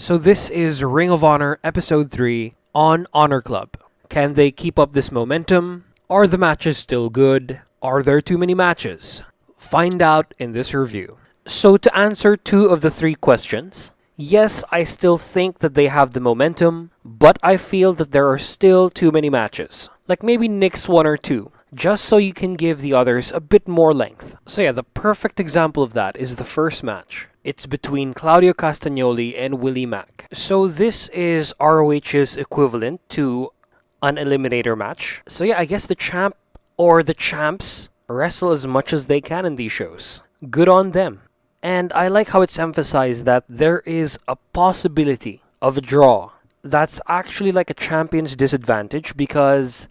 So this is Ring of Honor Episode 3 on Honor Club. Can they keep up this momentum? Are the matches still good? Are there too many matches? Find out in this review. So to answer two of the three questions, yes, I still think that they have the momentum, but I feel that there are still too many matches. Like maybe nix one or two, just so you can give the others a bit more length. So yeah, the perfect example of that is the first match. It's between Claudio Castagnoli and Willie Mack. So this is ROH's equivalent to an eliminator match. So yeah, I guess the champ or the champs wrestle as much as they can in these shows. Good on them. And I like how it's emphasized that there is a possibility of a draw. That's actually like a champion's disadvantage because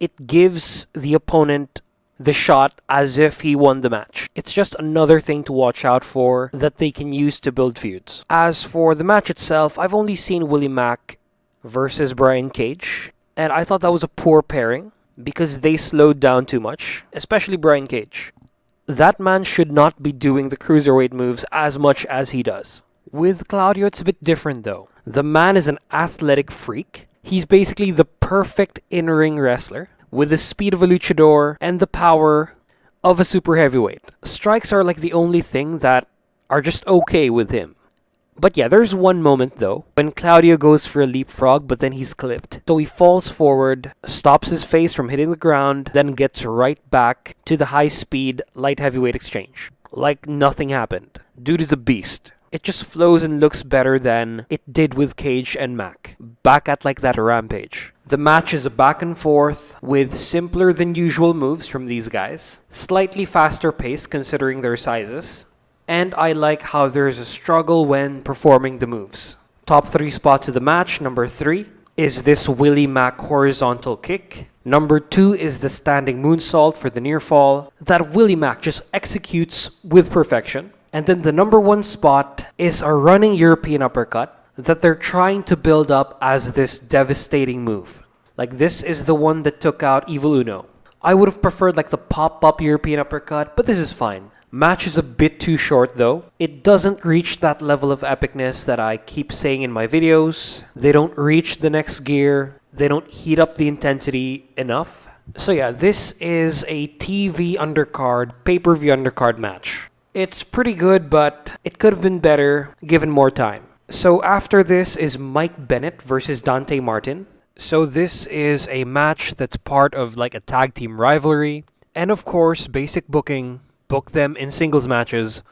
it gives the opponent the shot as if he won the match. It's just another thing to watch out for that they can use to build feuds. As for the match itself, I've only seen Willie Mack versus Brian Cage, and I thought that was a poor pairing because they slowed down too much, especially Brian Cage. That man should not be doing the cruiserweight moves as much as he does. With Claudio, it's a bit different though. The man is an athletic freak. He's basically the perfect in-ring wrestler with the speed of a luchador and the power of a super heavyweight. Strikes are like the only thing that are just okay with him. But yeah, there's one moment though, when Claudio goes for a leapfrog but then he's clipped. So he falls forward, stops his face from hitting the ground, then gets right back to the high-speed light heavyweight exchange. Like nothing happened. Dude is a beast. It just flows and looks better than it did with Cage and Mack. Back at like that rampage. The match is a back and forth with simpler than usual moves from these guys. Slightly faster pace considering their sizes. And I like how there's a struggle when performing the moves. Top 3 spots of the match. Number 3 is this Willie Mack horizontal kick. Number 2 is the standing moonsault for the near fall that Willie Mack just executes with perfection. And then the number 1 spot is a running European uppercut that they're trying to build up as this devastating move. Like this is the one that took out Evil Uno. I would have preferred like the pop-up European uppercut, but this is fine. Match is a bit too short though. It doesn't reach that level of epicness that I keep saying in my videos. They don't reach the next gear. They don't heat up the intensity enough. So yeah, this is a TV undercard, pay-per-view undercard match. It's pretty good, but it could have been better given more time. So after this is Mike Bennett versus Dante Martin. So this is a match that's part of like a tag team rivalry. And of course, basic booking, book them in singles matches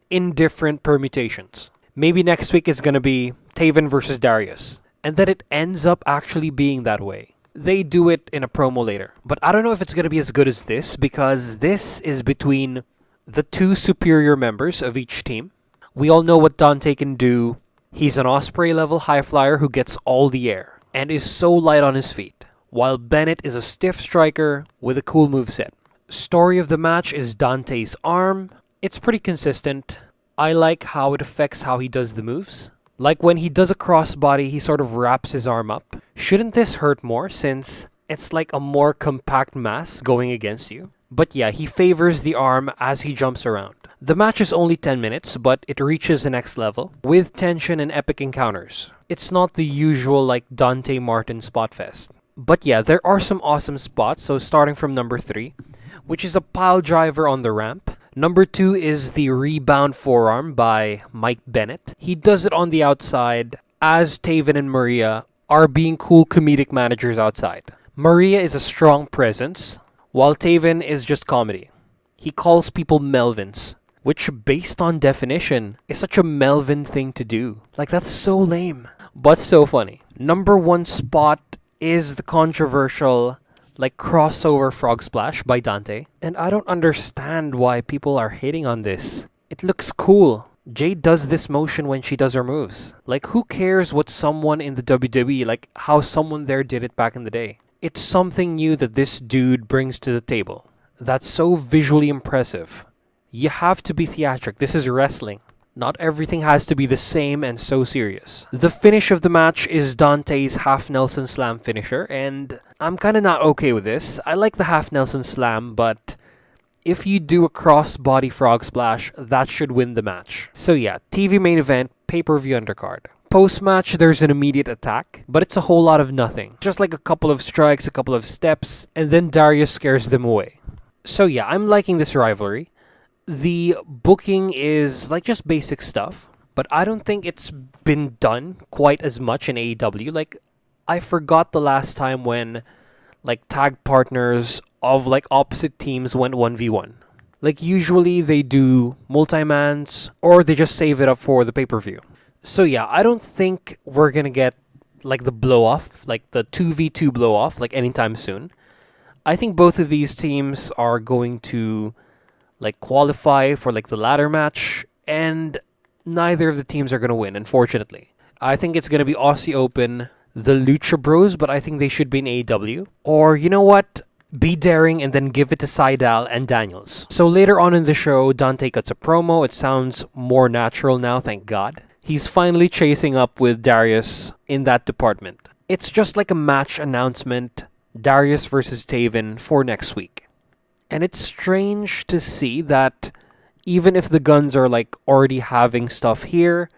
in different permutations. Maybe next week is going to be Taven versus Darius. And then it ends up actually being that way. They do it in a promo later. But I don't know if it's going to be as good as this because this is between the two superior members of each team. We all know what Dante can do. He's an Osprey level high flyer who gets all the air and is so light on his feet, while Bennett is a stiff striker with a cool moveset. Story of the match is Dante's arm. It's pretty consistent. I like how it affects how he does the moves. Like when he does a crossbody, he sort of wraps his arm up. Shouldn't this hurt more since it's like a more compact mass going against you? But yeah, he favors the arm as he jumps around. The match is only 10 minutes, but it reaches the next level with tension and epic encounters. It's not the usual like Dante Martin spot fest. But yeah, there are some awesome spots, so starting from number 3, which is a pile driver on the ramp. Number 2 is the rebound forearm by Mike Bennett. He does it on the outside as Taven and Maria are being cool comedic managers outside. Maria is a strong presence, while Taven is just comedy. He calls people Melvins, which based on definition is such a Melvin thing to do. Like that's so lame, but so funny. Number 1 spot is the controversial like crossover frog splash by Dante. And I don't understand why people are hating on this. It looks cool. Jade does this motion when she does her moves. Like who cares what someone in the WWE, like how someone there did it back in the day. It's something new that this dude brings to the table. That's so visually impressive. You have to be theatric. This is wrestling. Not everything has to be the same and so serious. The finish of the match is Dante's half Nelson slam finisher, and I'm kind of not okay with this. I like the half Nelson slam, but if you do a cross-body frog splash, that should win the match. So yeah, TV main event, pay-per-view undercard. Post-match, there's an immediate attack, but it's a whole lot of nothing. Just like a couple of strikes, a couple of steps, and then Darius scares them away. So yeah, I'm liking this rivalry. The booking is like just basic stuff, but I don't think it's been done quite as much in AEW. Like, I forgot the last time when like tag partners of like opposite teams went 1v1. Like, usually they do multi-mans or they just save it up for the pay-per-view. So yeah, I don't think we're gonna get like the blow-off, like the 2v2 blow-off, like anytime soon. I think both of these teams are going to like qualify for like the ladder match, and neither of the teams are gonna win, unfortunately. I think it's gonna be Aussie Open, the Lucha Bros, but I think they should be in AEW. Or, you know what? Be daring and then give it to Seidel and Daniels. So later on in the show, Dante cuts a promo. It sounds more natural now, thank God. He's finally chasing up with Darius in that department. It's just like a match announcement, Darius versus Taven for next week. And it's strange to see that even if the Guns are like already having stuff here,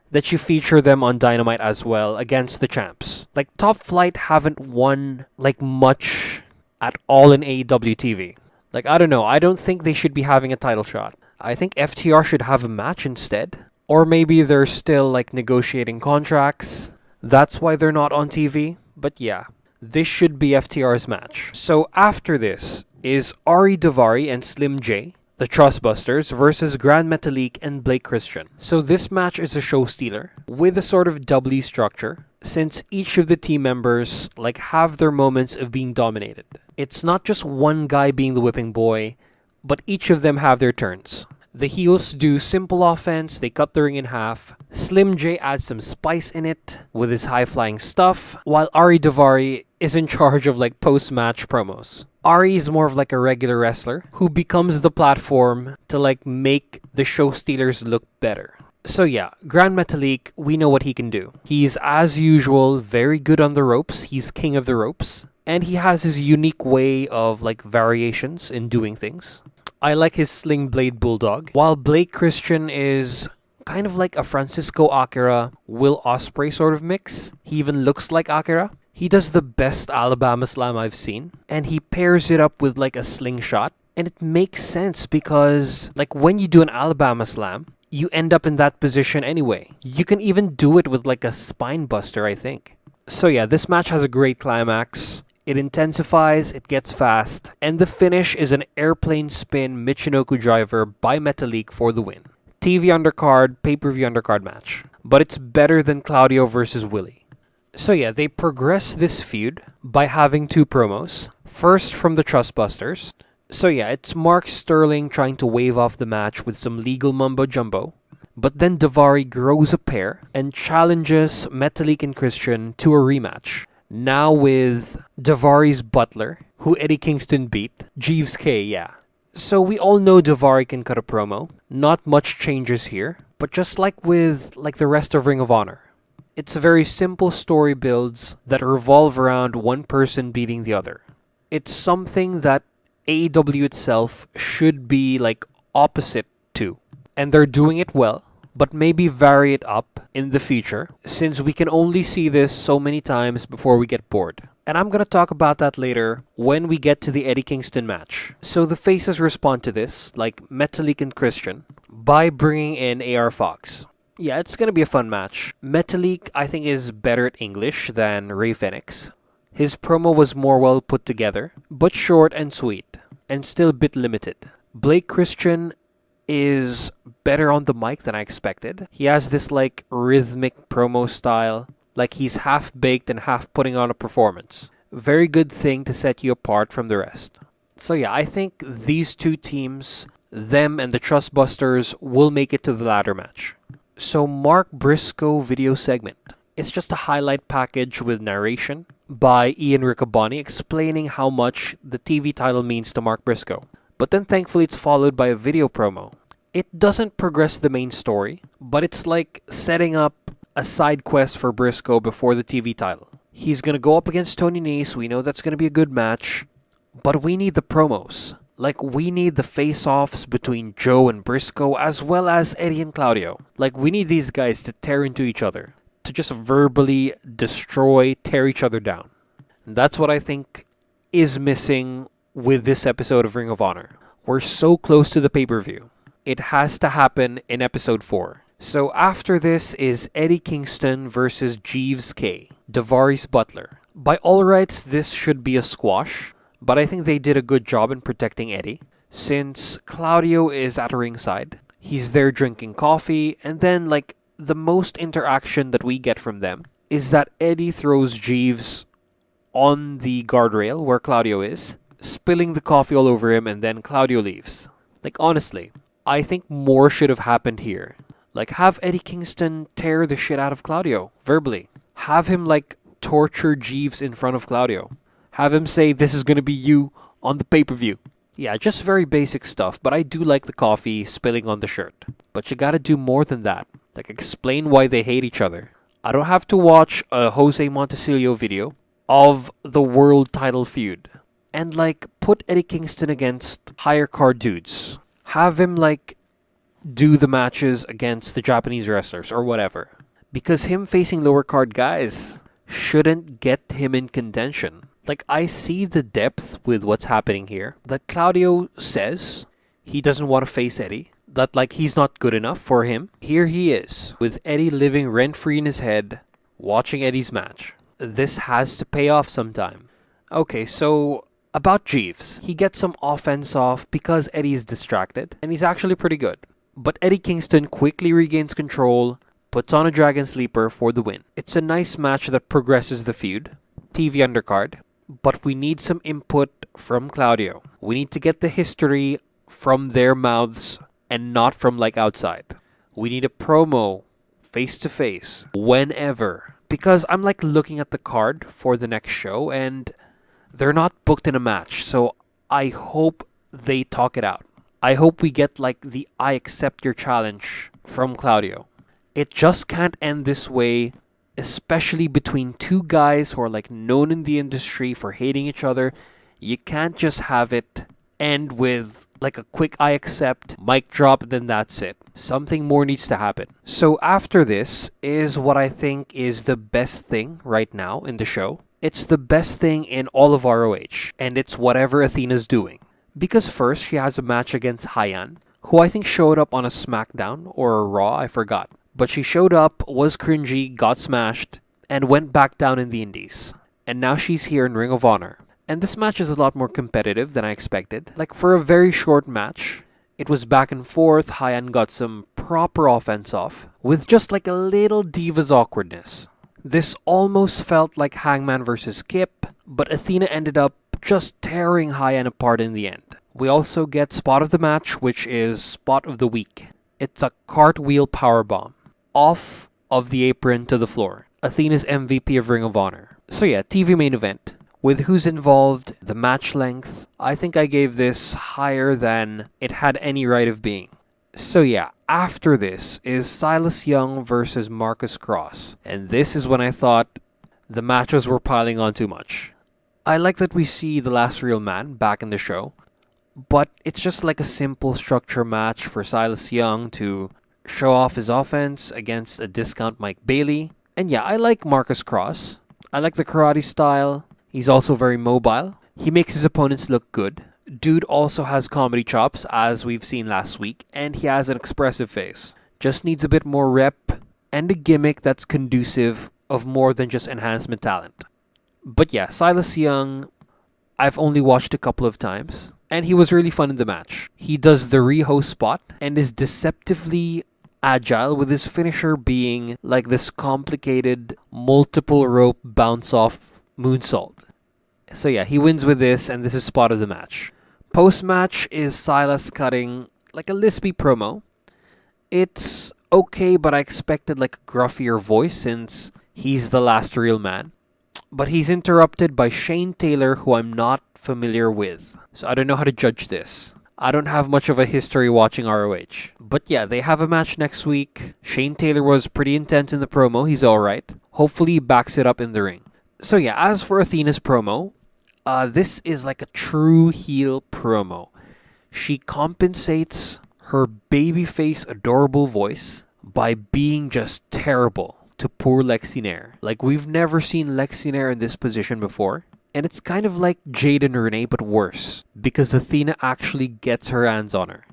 that you feature them on Dynamite as well against the champs. Like, Top Flight haven't won like much at all in AEW TV. Like, I don't know, I don't think they should be having a title shot. I think FTR should have a match instead. Or maybe they're still like negotiating contracts. That's why they're not on TV. But yeah, this should be FTR's match. So after this is Ari Daivari and Slim J, the Trustbusters, versus Grand Metalik and Blake Christian. So this match is a show stealer with a sort of doubly structure, since each of the team members like have their moments of being dominated. It's not just one guy being the whipping boy, but each of them have their turns. The heels do simple offense, they cut the ring in half. Slim J adds some spice in it with his high-flying stuff, while Ari Daivari is in charge of like post-match promos. Ari is more of like a regular wrestler who becomes the platform to like make the show stealers look better. So yeah, Grand Metalik, we know what he can do. He's, as usual, very good on the ropes. He's king of the ropes. And he has his unique way of like variations in doing things. I like his Sling Blade Bulldog. While Blake Christian is kind of like a Francisco Akira, Will Ospreay sort of mix. He even looks like Akira. He does the best Alabama Slam I've seen. And he pairs it up with like a slingshot. And it makes sense because like when you do an Alabama Slam, you end up in that position anyway. You can even do it with like a spine buster, I think. So yeah, this match has a great climax. It intensifies, it gets fast, and the finish is an airplane spin Michinoku driver by Metalik for the win. TV undercard, pay-per-view undercard match. But it's better than Claudio versus Willie. So yeah, they progress this feud by having two promos. First from the Trustbusters. So yeah, it's Mark Sterling trying to wave off the match with some legal mumbo-jumbo. But then Daivari grows a pair and challenges Metalik and Christian to a rematch. Now with Daivari's butler, who Eddie Kingston beat, Jeeves K, yeah. So we all know Daivari can cut a promo. Not much changes here, but just like with like the rest of Ring of Honor. It's very simple story builds that revolve around one person beating the other. It's something that AEW itself should be like opposite to. And they're doing it well, but maybe vary it up in the future, since we can only see this so many times before we get bored. And I'm gonna talk about that later when we get to the Eddie Kingston match. So the faces respond to this, like Metalik and Christian, by bringing in AR Fox. Yeah, it's gonna be a fun match. Metalik, I think, is better at English than Ray Phoenix. His promo was more well put together, but short and sweet, and still a bit limited. Blake Christian is better on the mic than I expected. He has this like rhythmic promo style, like he's half baked and half putting on a performance. Very good thing to set you apart from the rest. So yeah, I think these two teams, them and the Trustbusters, will make it to the ladder match. So Mark Briscoe video segment. It's just a highlight package with narration by Ian Riccoboni explaining how much the TV title means to Mark Briscoe. But then thankfully it's followed by a video promo. It doesn't progress the main story, but it's like setting up a side quest for Briscoe before the TV title. He's gonna go up against Tony Nese, we know that's gonna be a good match, but we need the promos. Like, we need the face-offs between Joe and Briscoe as well as Eddie and Claudio. Like, we need these guys to tear into each other. to just verbally destroy, tear each other down. And that's what I think is missing with this episode of Ring of Honor. We're so close to the pay-per-view. It has to happen in episode 4. So after this is Eddie Kingston versus Jeeves K, Davaris Butler. By all rights, this should be a squash, but I think they did a good job in protecting Eddie. Since Claudio is at ringside, he's there drinking coffee, and then the most interaction that we get from them is that Eddie throws Jeeves on the guardrail where Claudio is, spilling the coffee all over him, and then Claudio leaves. Honestly, I think more should have happened here. Have Eddie Kingston tear the shit out of Claudio, verbally. Have him, torture Jeeves in front of Claudio. Have him say, "This is gonna be you on the pay-per-view." Yeah, just very basic stuff, but I do like the coffee spilling on the shirt. But you gotta do more than that. Explain why they hate each other. I don't have to watch a Jose Montecillo video of the world title feud. And, put Eddie Kingston against higher card dudes. Have him, do the matches against the Japanese wrestlers or whatever. Because him facing lower card guys shouldn't get him in contention. I see the depth with what's happening here. That Claudio says he doesn't want to face Eddie. That he's not good enough for him. Here he is, with Eddie living rent-free in his head, watching Eddie's match. This has to pay off sometime. Okay, so about Jeeves. He gets some offense off because Eddie's distracted, and he's actually pretty good. But Eddie Kingston quickly regains control, puts on a Dragon Sleeper for the win. It's a nice match that progresses the feud. TV undercard. But we need some input from Claudio. We need to get the history from their mouths and not from outside. We need a promo face to face whenever. Because I'm looking at the card for the next show and they're not booked in a match. So I hope they talk it out. I hope we get the "I accept your challenge" from Claudio. It just can't end this way, especially between two guys who are known in the industry for hating each other. You can't just have it end with a quick "I accept," mic drop, then that's it. Something more needs to happen. So after this is what I think is the best thing right now in the show. It's the best thing in all of ROH, and it's whatever Athena's doing. Because first, she has a match against Hyan, who I think showed up on a SmackDown or a Raw, I forgot. But she showed up, was cringy, got smashed, and went back down in the indies. And now she's here in Ring of Honor. And this match is a lot more competitive than I expected. For a very short match, it was back and forth. Hyan got some proper offense off, with just a little Divas awkwardness. This almost felt like Hangman versus Kip, but Athena ended up just tearing Hyan apart in the end. We also get spot of the match, which is spot of the week. It's a cartwheel powerbomb off of the apron to the floor. Athena's MVP of Ring of Honor. So yeah, TV main event. With who's involved, the match length, I think I gave this higher than it had any right of being. So yeah, after this is Silas Young versus Marcus Cross. And this is when I thought the matches were piling on too much. I like that we see the last real man back in the show, but it's just a simple structure match for Silas Young to show off his offense against a discount Mike Bailey. And yeah, I like Marcus Cross. I like the karate style. He's also very mobile. He makes his opponents look good. Dude also has comedy chops, as we've seen last week, and he has an expressive face. Just needs a bit more rep and a gimmick that's conducive of more than just enhancement talent. But yeah, Silas Young, I've only watched a couple of times, and he was really fun in the match. He does the Riho spot and is deceptively agile, with his finisher being this complicated multiple rope bounce off moonsault. So yeah, he wins with this, and this is spot of the match. Post-match is Silas cutting a lispy promo. It's okay, but I expected a gruffier voice since he's the last real man. But he's interrupted by Shane Taylor, who I'm not familiar with. So I don't know how to judge this. I don't have much of a history watching ROH. But yeah, they have a match next week. Shane Taylor was pretty intense in the promo. He's alright. Hopefully he backs it up in the ring. So yeah, as for Athena's promo, this is a true heel promo. She compensates her babyface adorable voice by being just terrible. to poor Lexi Nair. Like, we've never seen Lexi Nair in this position before. And it's kind of like Jade and Renee, but worse. Because Athena actually gets her hands on her.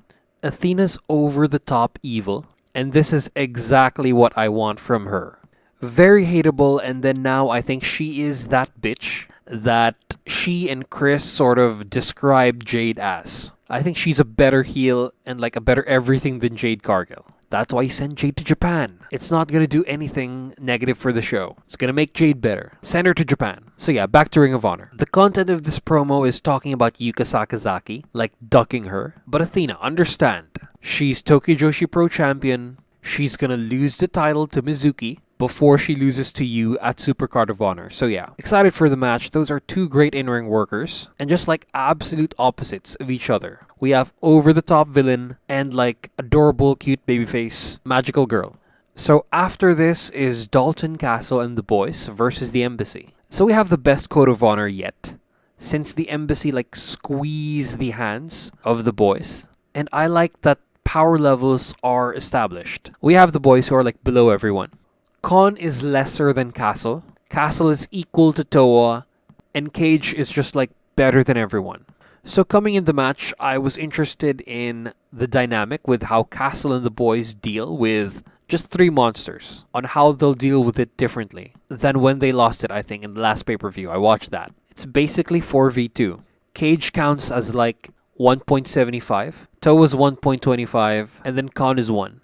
Athena's over-the-top evil. And this is exactly what I want from her. Very hateable, and then now I think she is that bitch that she and Chris sort of described Jade as. I think she's a better heel and like a better everything than Jade Cargill. That's why he sent Jade to Japan. It's not going to do anything negative for the show. It's going to make Jade better. Send her to Japan. So yeah, back to Ring of Honor. The content of this promo is talking about Yuka Sakazaki, like ducking her. But Athena, understand, she's Tokyo Joshi Pro Champion. She's going to lose the title to Mizuki before she loses to you at Supercard of Honor. So yeah, excited for the match. Those are two great in-ring workers and just like absolute opposites of each other. We have over-the-top villain and like adorable, cute babyface magical girl. So after this is Dalton Castle and the boys versus the Embassy. So we have the best code of honor yet, since the Embassy like squeeze the hands of the boys. And I like that power levels are established. We have the boys who are like below everyone. Kon is lesser than Castle. Castle is equal to Toa. And Cage is just like better than everyone. So coming in the match, I was interested in the dynamic with how Castle and the boys deal with just three monsters. On how they'll deal with it differently than when they lost it, I think, in the last pay-per-view. I watched that. It's basically 4v2. Cage counts as like 1.75. Toa's 1.25. And then Kon is 1.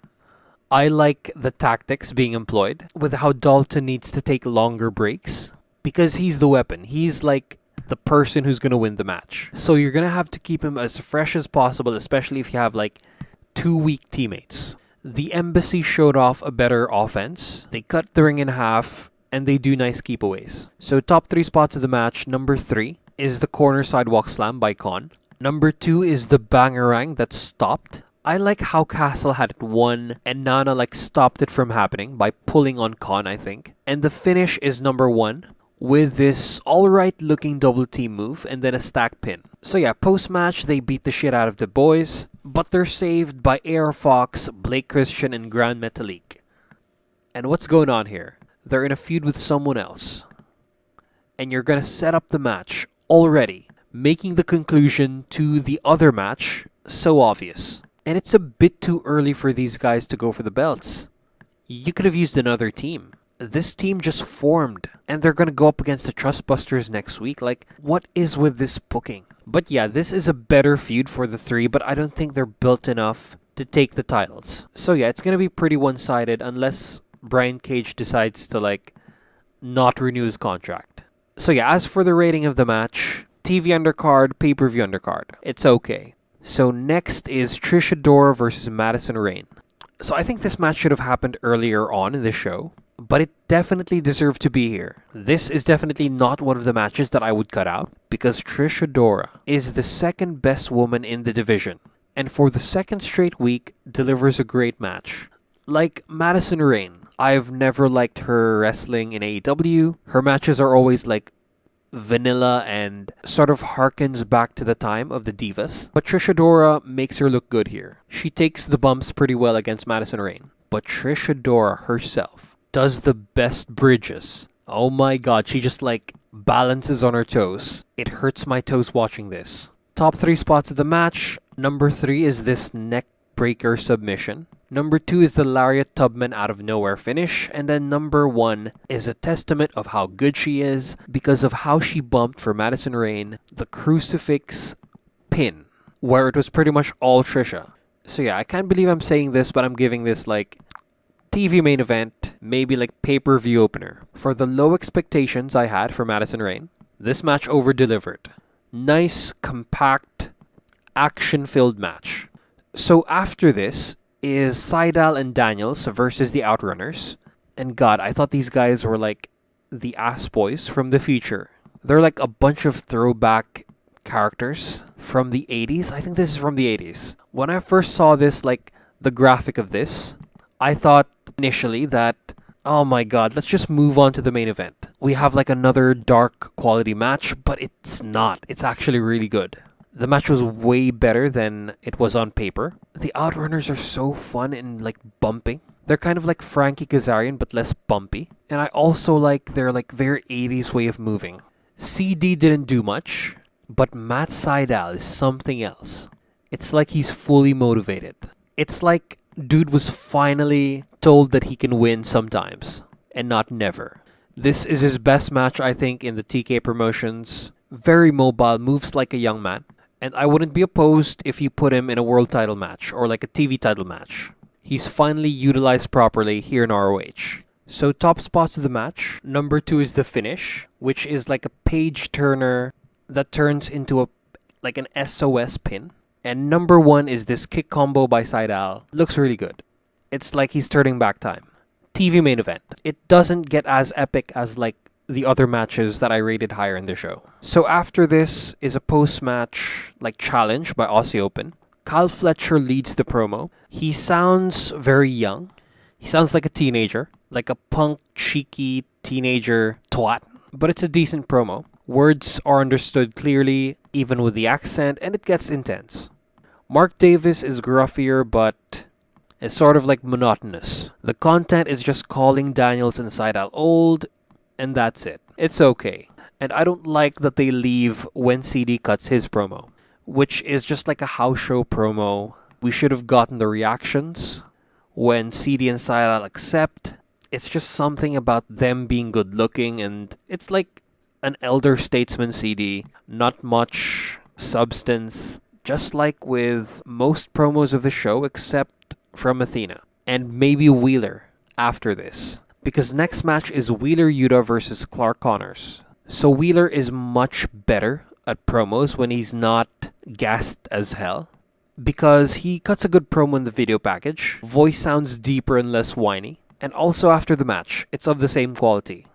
I like the tactics being employed with how Dalton needs to take longer breaks because he's the weapon. He's like the person who's going to win the match. So you're going to have to keep him as fresh as possible, especially if you have like 2 weak teammates. The Embassy showed off a better offense. They cut the ring in half and they do nice keepaways. So top 3 spots of the match. Number 3 is the corner sidewalk slam by Kon. Number 2 is the bangerang that stopped. I like how Castle had it won and Nana like stopped it from happening by pulling on Kon, I think. And the finish is number 1 with this alright looking double team move and then a stack pin. So yeah, post-match they beat the shit out of the boys, but they're saved by Air Fox, Blake Christian, and Grand Metalik. And what's going on here? They're in a feud with someone else. And you're gonna set up the match already, making the conclusion to the other match so obvious. And it's a bit too early for these guys to go for the belts. You could have used another team. This team just formed, and they're gonna go up against the Trustbusters next week. Like, what is with this booking? But yeah, this is a better feud for the 3, but I don't think they're built enough to take the titles. So yeah, it's gonna be pretty one-sided unless Brian Cage decides to, like, not renew his contract. So yeah, as for the rating of the match, TV undercard, pay-per-view undercard, it's okay. So next is Trish Adora versus Madison Rayne. So I think this match should have happened earlier on in the show, but it definitely deserved to be here. This is definitely not one of the matches that I would cut out because Trish Adora is the second best woman in the division, and for the second straight week delivers a great match. Like Madison Rayne, I've never liked her wrestling in AEW. Her matches are always like vanilla and sort of harkens back to the time of the Divas. But Trish Adora makes her look good here. She takes the bumps pretty well against Madison Rayne. But Trish Adora herself does the best bridges. Oh my god, she just like balances on her toes. It hurts my toes watching this. Top 3 spots of the match. Number 3 is this neck breaker submission. Number 2 is the Lariat Tubman out of nowhere finish. And then number 1 is a testament of how good she is because of how she bumped for Madison Rayne the crucifix pin, where it was pretty much all Trisha. So yeah, I can't believe I'm saying this, but I'm giving this like TV main event, maybe like pay-per-view opener. For the low expectations I had for Madison Rayne, this match over-delivered. Nice, compact, action-filled match. So after this is Seidel and Daniels versus the Outrunners. And god, I thought these guys were like the ass boys from the future. They're like a bunch of throwback characters from the 80s. I think this is from the 80s. When I first saw this, like the graphic of this, I thought initially that, oh my god, let's just move on to the main event. We have like another dark quality match, but it's not. It's actually really good. The match was way better than it was on paper. The Outrunners are so fun and like bumping. They're kind of like Frankie Kazarian but less bumpy. And I also like their like very 80s way of moving. CD didn't do much, but Matt Sydal is something else. It's like he's fully motivated. It's like dude was finally told that he can win sometimes and not never. This is his best match, I think, in the TK promotions. Very mobile, moves like a young man. And I wouldn't be opposed if you put him in a world title match or like a TV title match. He's finally utilized properly here in ROH. So top spots of the match. Number 2 is the finish, which is like a page turner that turns into like an SOS pin. And number 1 is this kick combo by Sydal. Looks really good. It's like he's turning back time. TV main event. It doesn't get as epic as like the other matches that I rated higher in the show. So after this is a post-match like challenge by Aussie Open. Kyle Fletcher leads the promo. He sounds very young. He sounds like a teenager, like a punk, cheeky teenager twat. But it's a decent promo. Words are understood clearly, even with the accent, and it gets intense. Mark Davis is gruffier, but it's sort of like monotonous. The content is just calling Daniels and Sydal old, and that's it. It's okay. And I don't like that they leave when CD cuts his promo, which is just like a house show promo. We should have gotten the reactions when CD and Sydal accept. It's just something about them being good looking, and it's like an elder statesman CD. Not much substance, just like with most promos of the show except from Athena. And maybe Wheeler after this. Because next match is Wheeler Yuta versus Clark Connors. So Wheeler is much better at promos when he's not gassed as hell. Because he cuts a good promo in the video package. Voice sounds deeper and less whiny. And also after the match, it's of the same quality.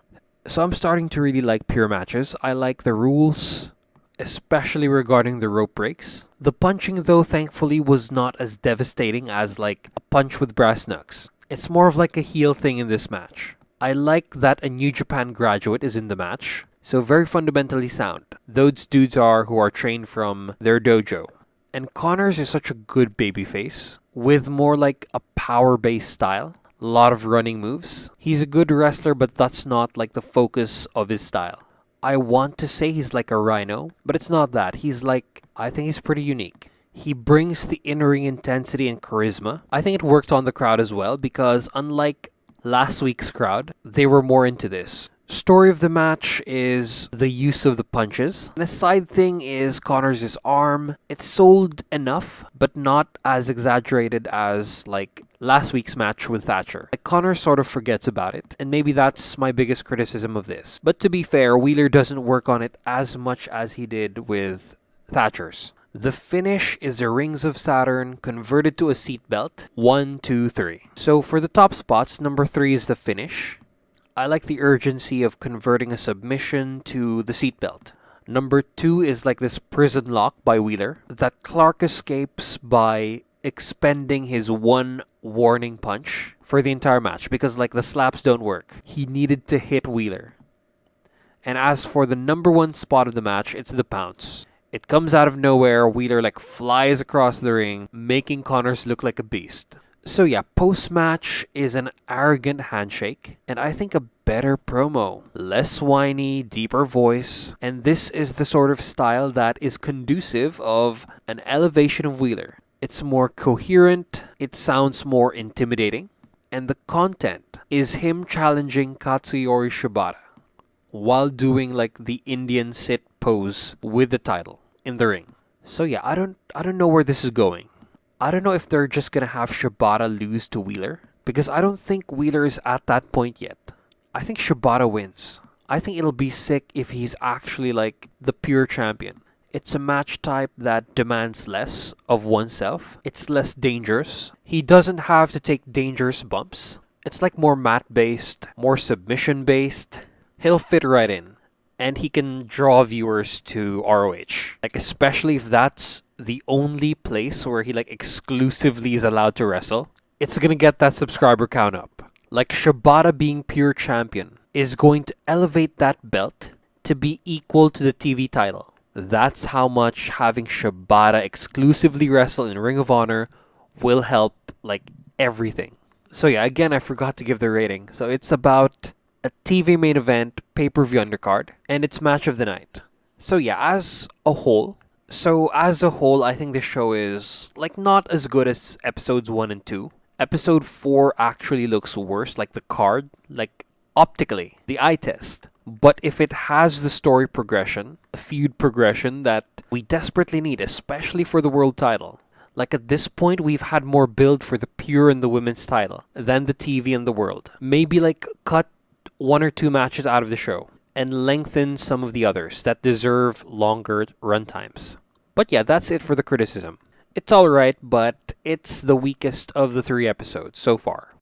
So I'm starting to really like pure matches. I like the rules, especially regarding the rope breaks. The punching though, thankfully, was not as devastating as like a punch with brass knucks. It's more of like a heel thing in this match. I like that a New Japan graduate is in the match. So very fundamentally sound. Those dudes are who are trained from their dojo. And Connors is such a good babyface with more like a power-based style. A lot of running moves. He's a good wrestler, but that's not like the focus of his style. I want to say he's like a Rhino, but it's not that. I think he's pretty unique. He brings the in-ring intensity and charisma. I think it worked on the crowd as well because unlike last week's crowd, they were more into this. Story of the match is the use of the punches. And a side thing is Connors' arm. It's sold enough, but not as exaggerated as like last week's match with Thatcher. Like Connors sort of forgets about it, and maybe that's my biggest criticism of this. But to be fair, Wheeler doesn't work on it as much as he did with Thatcher's. The finish is the Rings of Saturn converted to a seat belt. 1, 2, 3. So for the top spots, number 3 is the finish. I like the urgency of converting a submission to the seatbelt. Number 2 is like this prison lock by Wheeler that Clark escapes by expending his one warning punch for the entire match because like the slaps don't work. He needed to hit Wheeler. And as for the number 1 spot of the match, it's the pounce. It comes out of nowhere. Wheeler like flies across the ring, making Connors look like a beast. So yeah, post-match is an arrogant handshake, and I think a better promo. Less whiny, deeper voice, and this is the sort of style that is conducive of an elevation of Wheeler. It's more coherent, it sounds more intimidating, and the content is him challenging Katsuyori Shibata while doing like the Indian sit pose with the title in the ring. So yeah, I don't know where this is going. I don't know if they're just gonna have Shibata lose to Wheeler, because I don't think Wheeler is at that point yet. I think Shibata wins. I think it'll be sick if he's actually like the pure champion. It's a match type that demands less of oneself. It's less dangerous. He doesn't have to take dangerous bumps. It's like more mat-based, more submission-based. He'll fit right in. And he can draw viewers to ROH. Like, especially if that's the only place where he like exclusively is allowed to wrestle. It's gonna get that subscriber count up. Like, Shibata being pure champion is going to elevate that belt to be equal to the TV title. That's how much having Shibata exclusively wrestle in Ring of Honor will help like everything. So yeah, again, I forgot to give the rating. So it's about a TV main event pay-per-view undercard and it's match of the night. So yeah, as a whole, I think the show is like not as good as episodes 1 and 2. Episode 4 actually looks worse, like the card, like optically, the eye test. But if it has the story progression, the feud progression that we desperately need, especially for the world title. Like at this point, we've had more build for the pure and the women's title than the TV and the world. Maybe like cut one or two matches out of the show and lengthen some of the others that deserve longer runtimes. But yeah, that's it for the criticism. It's alright, but it's the weakest of the 3 episodes so far.